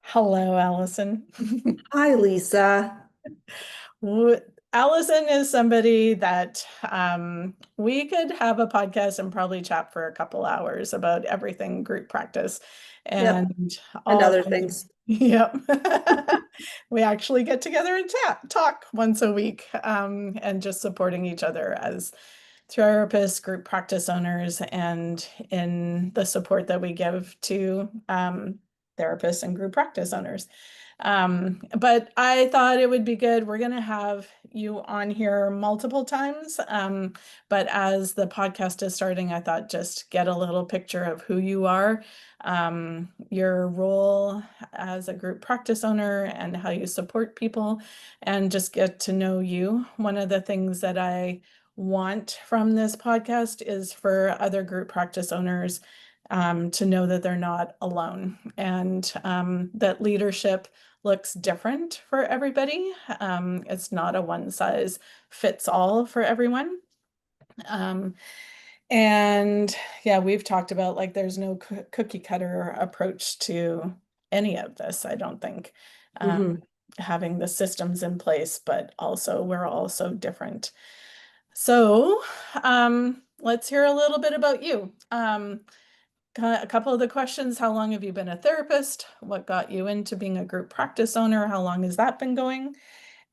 Hello, Allison. Hi, Lisa. W- Allison is somebody that we could have a podcast and probably chat for a couple hours about everything group practice Yep. and And all other kinds of, things. yep. We actually get together and talk once a week and just supporting each other as therapists, group practice owners, and in the support that we give to therapists and group practice owners. But I thought it would be good. We're going to have you on here multiple times. But as the podcast is starting, I thought just get a little picture of who you are, your role as a group practice owner, and how you support people, and just get to know you. One of the things that I want from this podcast is for other group practice owners to know that they're not alone and that leadership looks different for everybody. It's not a one size fits all for everyone. Um, and yeah, we've talked about like there's no cookie cutter approach to any of this, I don't think. Hmm. Having the systems in place, but also we're all so different. So, let's hear a little bit about you. A couple of the questions, how long have you been a therapist? What got you into being a group practice owner? How long has that been going?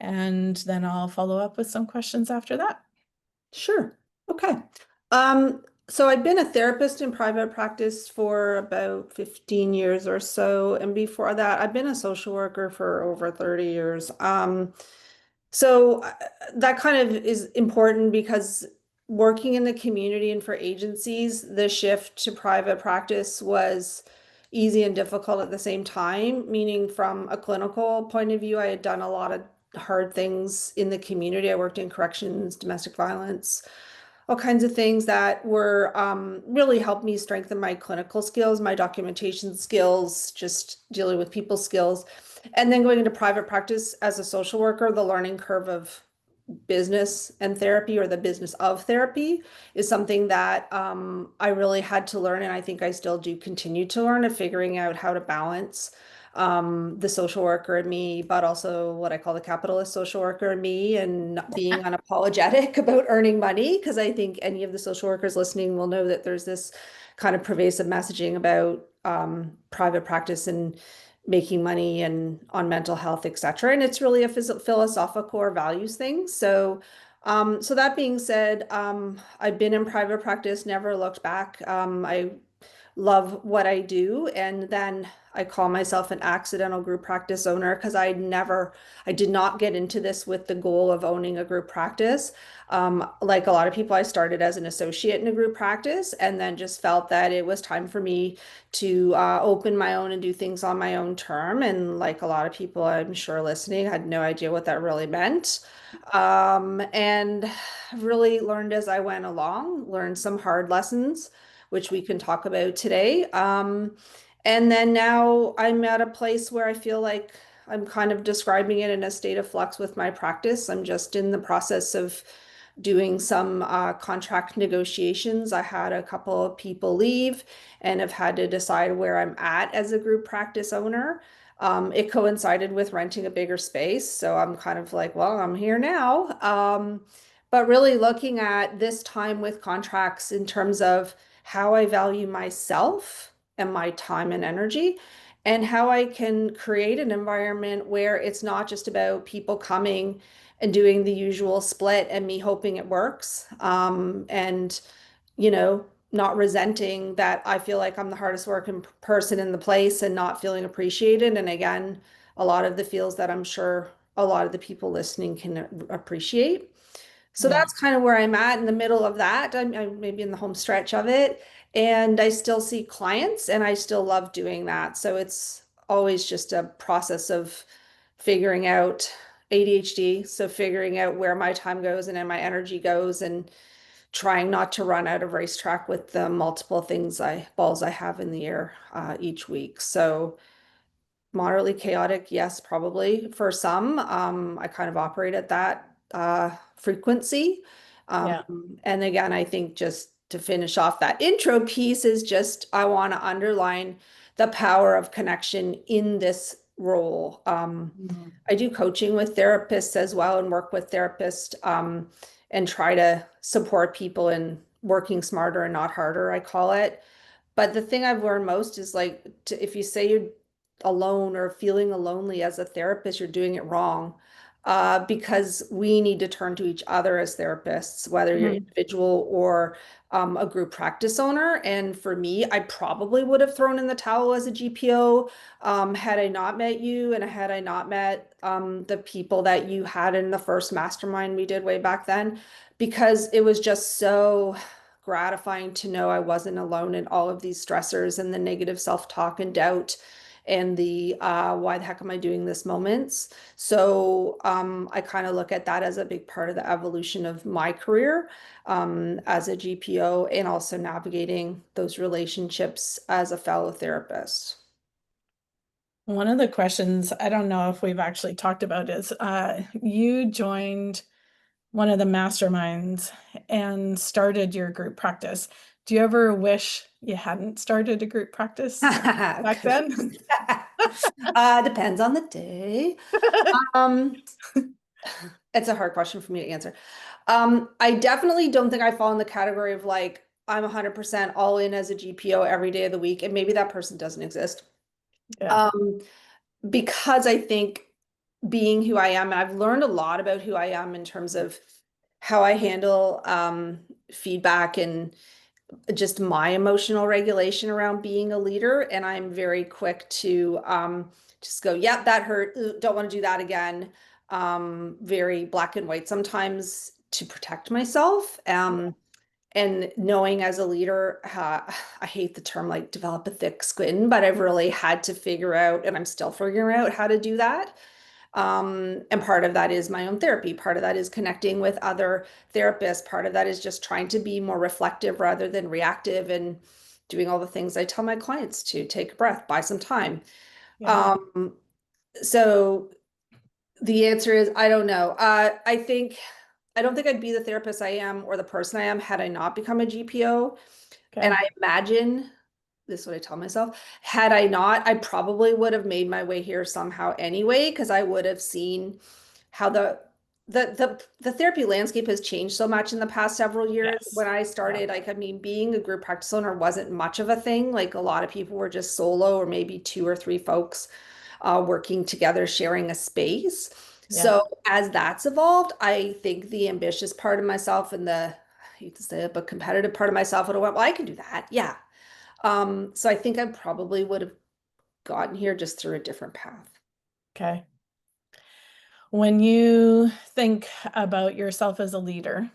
And then I'll follow up with some questions after that. Sure. Okay. So I've been a therapist in private practice for about 15 years or so. And before that, I've been a social worker for over 30 years. So that kind of is important because working in the community and for agencies, the shift to private practice was easy and difficult at the same time, meaning from a clinical point of view, I had done a lot of hard things in the community. I worked in corrections, domestic violence, all kinds of things that were really helped me strengthen my clinical skills, my documentation skills, just dealing with people skills. And then going into private practice as a social worker, the learning curve of business and therapy or the business of therapy is something that I really had to learn. And I think I still do continue to learn of figuring out how to balance the social worker in me, but also what I call the capitalist social worker in me, and not being unapologetic about earning money. Because I think any of the social workers listening will know that there's this kind of pervasive messaging about private practice and making money and on mental health, etc. And it's really a philosophical or values thing. So that being said, I've been in private practice, never looked back. I love what I do. And then I call myself an accidental group practice owner because I did not get into this with the goal of owning a group practice. Like a lot of people, I started as an associate in a group practice and then just felt that it was time for me to open my own and do things on my own term. And like a lot of people, I'm sure listening, had no idea what that really meant. And really learned as I went along, learned some hard lessons which we can talk about today. And then now I'm at a place where I feel like I'm kind of describing it in a state of flux with my practice. I'm just in the process of doing some contract negotiations. I had a couple of people leave and have had to decide where I'm at as a group practice owner. It coincided with renting a bigger space. So I'm kind of like, well, I'm here now. But really looking at this time with contracts in terms of how I value myself and my time and energy, and how I can create an environment where it's not just about people coming and doing the usual split and me hoping it works. And, not resenting that I feel like I'm the hardest working person in the place and not feeling appreciated. And again, a lot of the feels that I'm sure a lot of the people listening can appreciate. So Yeah. that's kind of where I'm at in the middle of that. I'm maybe in the home stretch of it. And I still see clients and I still love doing that. So it's always just a process of figuring out ADHD. So figuring out where my time goes and then my energy goes and trying not to run out of racetrack with the multiple balls I have in the air each week. So moderately chaotic, yes, probably for some. I kind of operate at that frequency. Yeah. And again, I think just to finish off that intro piece is just I want to underline the power of connection in this role. Mhm. I do coaching with therapists as well and work with therapists and try to support people in working smarter and not harder, I call it. But the thing I've learned most is like if you say you're alone or feeling lonely as a therapist, you're doing it wrong. Because we need to turn to each other as therapists, whether you're Mhm. individual or a group practice owner. And for me, I probably would have thrown in the towel as a GPO had I not met you and had I not met the people that you had in the first mastermind we did way back then, because it was just so gratifying to know I wasn't alone in all of these stressors and the negative self-talk and doubt and the why the heck am I doing this moments. So I kind of look at that as a big part of the evolution of my career as a GPO and also navigating those relationships as a fellow therapist. One of the questions I don't know if we've actually talked about is you joined one of the masterminds and started your group practice. Do you ever wish you hadn't started a group practice back then? Depends on the day. Um, it's a hard question for me to answer. I definitely don't think I fall in the category of like, I'm 100% all in as a GPO every day of the week, and maybe that person doesn't exist. Yeah. Um, because I think being who I am, and I've learned a lot about who I am in terms of how I handle feedback and just my emotional regulation around being a leader. And I'm very quick to just go, yep, that hurt. Ooh, don't want to do that again. Very black and white sometimes to protect myself. And knowing as a leader, I hate the term like develop a thick skin, but I've really had to figure out, and I'm still figuring out how to do that. And part of that is my own therapy. Part of that is connecting with other therapists. Part of that is just trying to be more reflective rather than reactive and doing all the things I tell my clients to take a breath, buy some time. Yeah. Um, so the answer is I don't know. I don't think I'd be the therapist I am or the person I am had I not become a GPO. And Okay. I imagine this is what I tell myself. Had I not, I probably would have made my way here somehow anyway, because I would have seen how the therapy landscape has changed so much in the past several years. Yes. When I Yeah. started, like, I mean, being a group practice owner wasn't much of a thing. Like a lot of people were just solo or maybe two or three folks working together, sharing a space. Yeah. So as that's evolved, I think the ambitious part of myself and the, I hate to say it, but competitive part of myself would have went, well, I can do that. Yeah. So I think I probably would have gotten here just through a different path. Okay. When you think about yourself as a leader,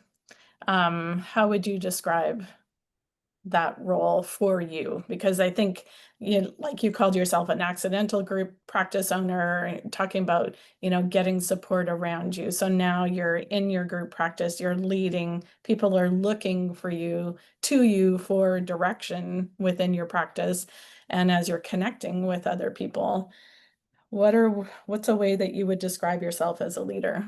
how would you describe that role for you? Because I think you like you called yourself an accidental group practice owner, talking about, getting support around you. So now you're in your group practice, you're leading, people are looking for you to you for direction within your practice. And as you're connecting with other people, what's a way that you would describe yourself as a leader?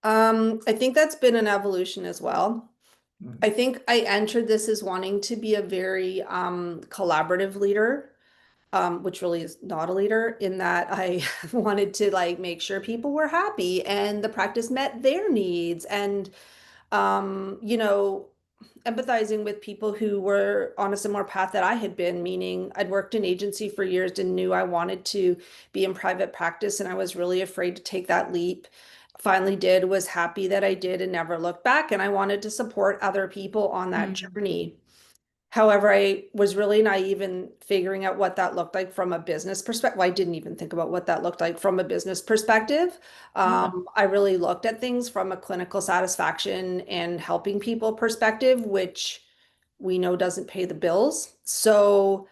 I think that's been an evolution as well. I think I entered this as wanting to be a very collaborative leader, which really is not a leader in that I wanted to like make sure people were happy and the practice met their needs and you know, empathizing with people who were on a similar path that I had been, meaning I'd worked in agency for years and knew I wanted to be in private practice, and I was really afraid to take that leap. Finally did, was happy that I did and never looked back. And I wanted to support other people on that Mm, journey. However, I was really naive in figuring out what that looked like from a business perspective. Well, I didn't even think about what that looked like from a business perspective. yeah. I really looked at things from a clinical satisfaction and helping people perspective, which we know doesn't pay the bills. So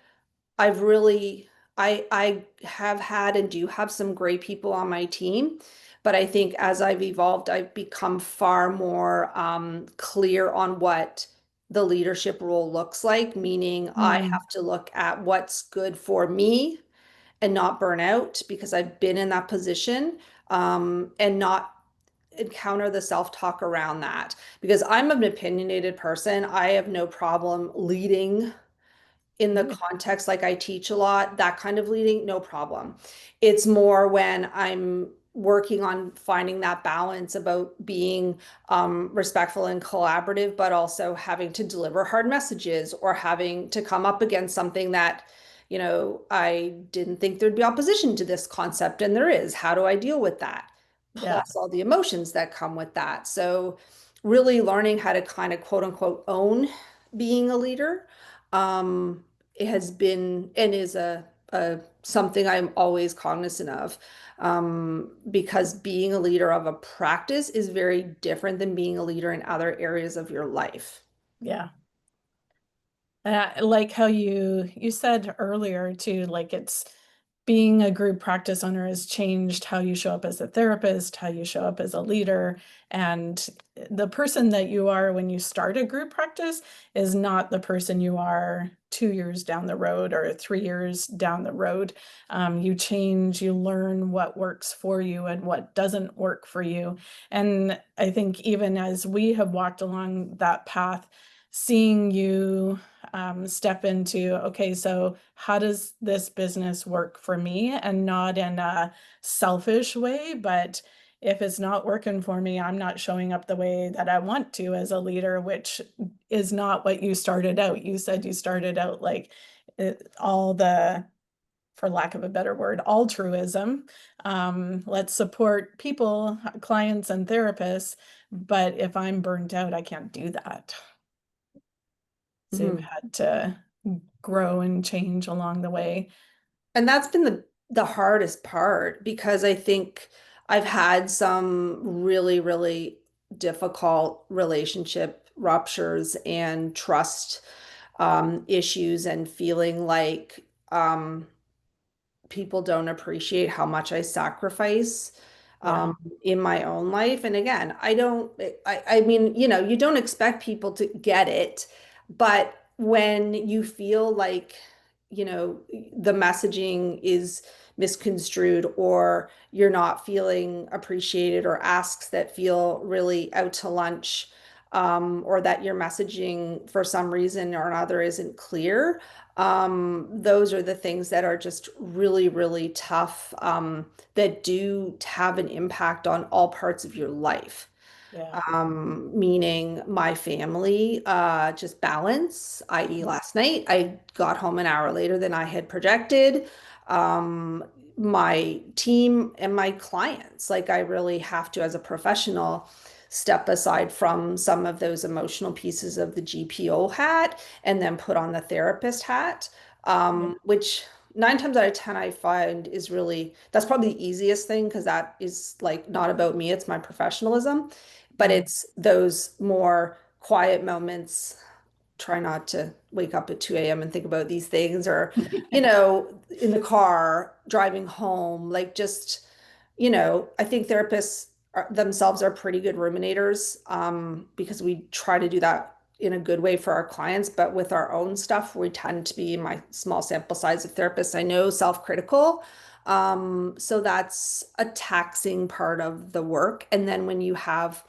I've really, I have had and do have some great people on my team, but I think as I've evolved, I've become far more clear on what the leadership role looks like, meaning I Mm, have to look at what's good for me and not burn out because I've been in that position and not encounter the self-talk around that because I'm an opinionated person. I have no problem leading in the Ooh, context, like I teach a lot, that kind of leading, no problem. It's more when I'm working on finding that balance about being respectful and collaborative, but also having to deliver hard messages or having to come up against something that, I didn't think there'd be opposition to this concept, and there is. How do I deal with that? yeah, Plus all the emotions that come with that. So, really learning how to kind of quote unquote own being a leader, it has been and is a something I'm always cognizant of, because being a leader of a practice is very different than being a leader in other areas of your life. yeah. I like how you said earlier too, like it's being a group practice owner has changed how you show up as a therapist, how you show up as a leader, and the person that you are when you start a group practice is not the person you are 2 years down the road or 3 years down the road. You change, you learn what works for you and what doesn't work for you. And I think even as we have walked along that path, seeing you step into, okay, so how does this business work for me? And not in a selfish way, but if it's not working for me, I'm not showing up the way that I want to as a leader, which is not what you started out. You said you started out like all the, for lack of a better word, altruism. Let's support people, clients, and therapists. But if I'm burnt out, I can't do that. So you've Mhm. had to grow and change along the way. And that's been the hardest part because I think I've had some really, really difficult relationship ruptures and trust issues and feeling like people don't appreciate how much I sacrifice Yeah. in my own life. And again, I mean, you don't expect people to get it, but when you feel like, the messaging is misconstrued or you're not feeling appreciated or asks that feel really out to lunch, or that your messaging for some reason or another isn't clear, those are the things that are just really, really tough, that do have an impact on all parts of your life. Yeah. Meaning my family, just balance, i.e., last night I got home an hour later than I had projected. My team and my clients, like I really have to, as a professional, step aside from some of those emotional pieces of the GPO hat and then put on the therapist hat, Yeah. which 9 times out of 10 I find is really, that's probably the easiest thing because that is like not about me, it's my professionalism. But Mm. it's those more quiet moments. Try not to wake up at 2 a.m. and think about these things, or, in the car, driving home, like just, I think therapists themselves are pretty good ruminators, because we try to do that in a good way for our clients. But with our own stuff, we tend to be, in my small sample size of therapists I know, self-critical. So that's a taxing part of the work. And then when you have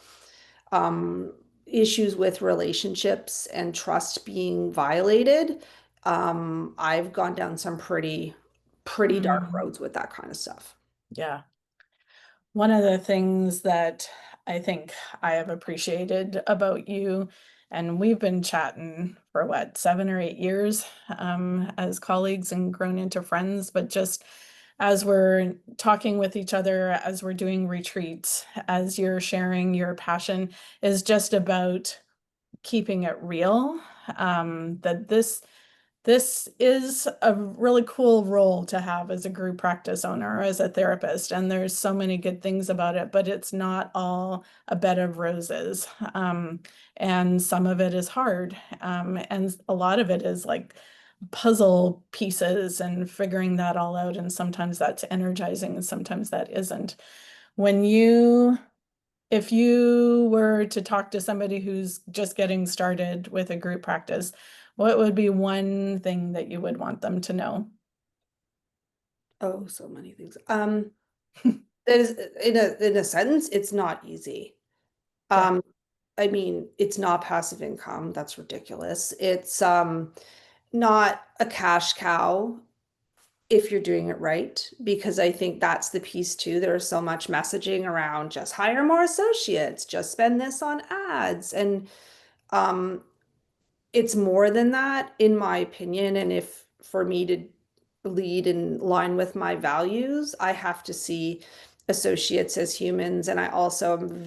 um, issues with relationships and trust being violated, I've gone down some pretty dark Mm. roads with that kind of stuff. Yeah. One of the things that I think I have appreciated about you, and we've been chatting for what, 7 or 8 years, as colleagues and grown into friends, but just as we're talking with each other, as we're doing retreats, as you're sharing your passion, is just about keeping it real. That this is a really cool role to have as a group practice owner or as a therapist, and there's so many good things about it, but it's not all a bed of roses. And some of it is hard, and a lot of it is like puzzle pieces and figuring that all out, and sometimes that's energizing and sometimes that isn't. When you If you were to talk to somebody who's just getting started with a group practice, what would be one thing that you would want them to know? Oh, so many things. That is, in a sentence, it's not easy. Okay. Um, I mean, it's not passive income. That's ridiculous. It's not a cash cow if you're doing it right, because I think that's the piece too. There's so much messaging around just hire more associates, just spend this on ads. And um, it's more than that, in my opinion. And if for me to lead in line with my values, I have to see associates as humans. And I also am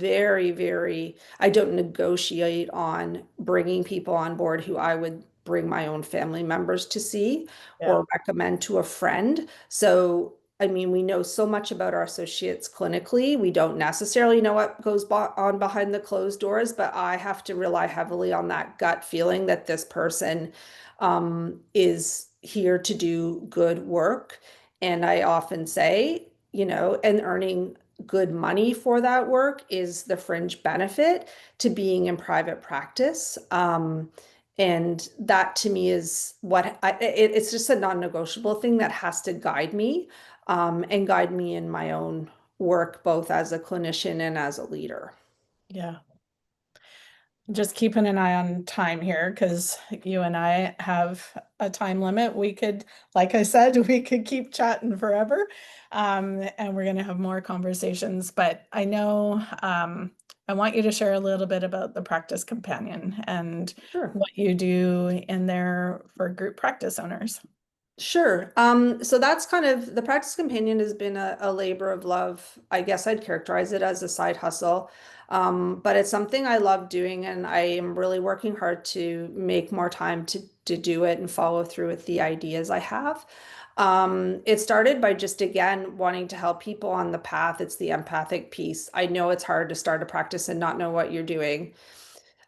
I don't negotiate on bringing people on board who I would bring my own family members to see Yeah. or recommend to a friend. So, I mean, we know so much about our associates clinically. We don't necessarily know what goes on behind the closed doors, but I have to rely heavily on that gut feeling that this person is here to do good work. And I often say, and earning good money for that work is the fringe benefit to being in private practice. And that to me is it's just a non-negotiable thing that has to guide me, and guide me in my own work, both as a clinician and as a leader. Yeah. Just keeping an eye on time here because you and I have a time limit. We could, like I said, we could keep chatting forever. And we're going to have more conversations. But I know I want you to share a little bit about the practice companion and Sure. what you do in there for group practice owners. Sure. So that's kind of the practice companion has been a labor of love. I guess I'd characterize it as a side hustle. But it's something I love doing, and I am really working hard to make more time to do it and follow through with the ideas I have. It started by just again wanting to help people on the path. It's the empathic piece. I know it's hard to start a practice and not know what you're doing.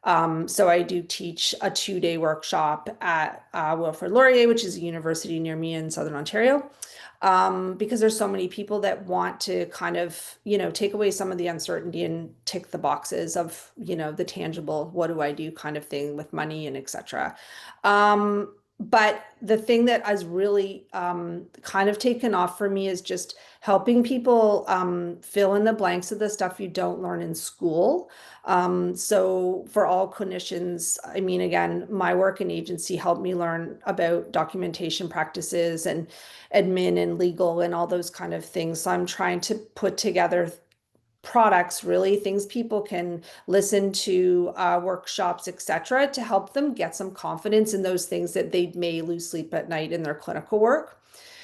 So I do teach a 2-day workshop at Wilfrid Laurier, which is a university near me in Southern Ontario, because there's so many people that want to kind of, take away some of the uncertainty and tick the boxes of, the tangible, what do I do kind of thing with money and etc. But the thing that has really kind of taken off for me is just helping people fill in the blanks of the stuff you don't learn in school. So for all clinicians, I mean, again, my work in agency helped me learn about documentation practices and admin and legal and all those kind of things. So I'm trying to put together products, really things people can listen to, workshops, etc., to help them get some confidence in those things that they may lose sleep at night in their clinical work.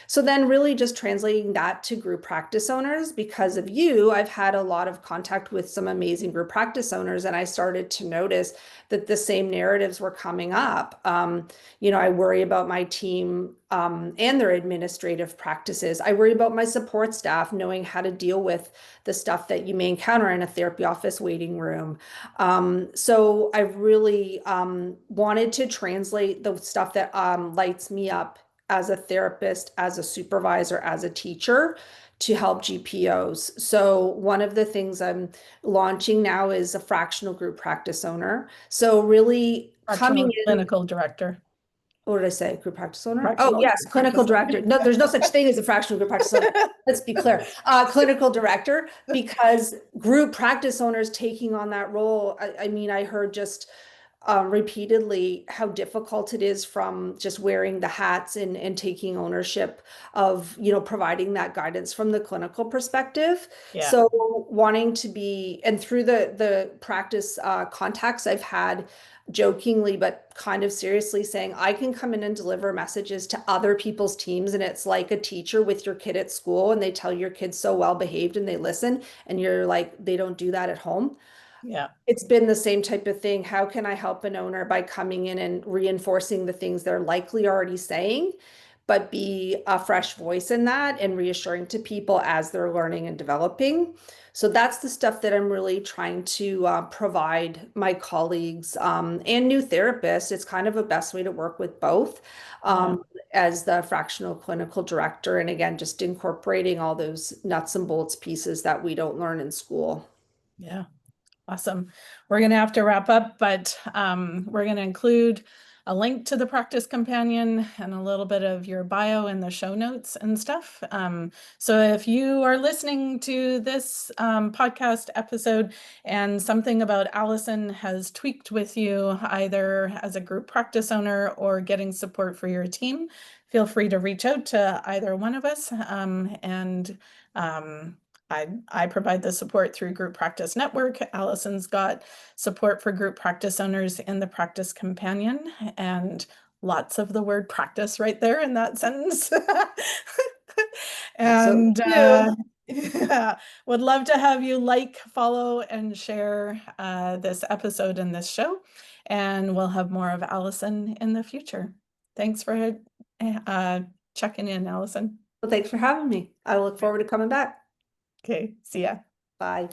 So then really just translating that to group practice owners. Because of you, I've had a lot of contact with some amazing group practice owners, and I started to notice that the same narratives were coming up. I worry about my team and their administrative practices. I worry about my support staff knowing how to deal with the stuff that you may encounter in a therapy office waiting room. So I really wanted to translate the stuff that lights me up as a therapist, as a supervisor, as a teacher to help GPOs. So one of the things I'm launching now is a fractional group practice owner. So really coming Fractional in, clinical director. what did I say? Group practice owner? Oh, Fractional yes, group clinical practice owner. director. No, there's no such thing as a fractional group practice owner. Let's be clear. Clinical director, because group practice owners taking on that role, I mean, I heard just repeatedly how difficult it is from just wearing the hats and taking ownership of, providing that guidance from the clinical perspective. Yeah. So wanting to be, and through the practice contacts I've had, jokingly but kind of seriously saying, I can come in and deliver messages to other people's teams, and it's like a teacher with your kid at school, and they tell your kid's so well behaved and they listen, and you're like, they don't do that at home. Yeah. It's been the same type of thing. How can I help an owner by coming in and reinforcing the things they're likely already saying, but be a fresh voice in that and reassuring to people as they're learning and developing? So that's the stuff that I'm really trying to provide my colleagues and new therapists. It's kind of a best way to work with both, Yeah. as the fractional clinical director. And again, just incorporating all those nuts and bolts pieces that we don't learn in school. Yeah. Awesome. We're going to have to wrap up, but we're going to include a link to the practice companion and a little bit of your bio in the show notes and stuff. So if you are listening to this podcast episode and something about Alison has tweaked with you, either as a group practice owner or getting support for your team, feel free to reach out to either one of us. I provide the support through Group Practice Network. Alison's got support for group practice owners in the Practice Companion, and lots of the word practice right there in that sentence. So And you. yeah, would love to have you like, follow, and share this episode and this show. And we'll have more of Alison in the future. Thanks for checking in, Alison. Well, thanks for having me. I look forward to coming back. Okay, see ya. Bye.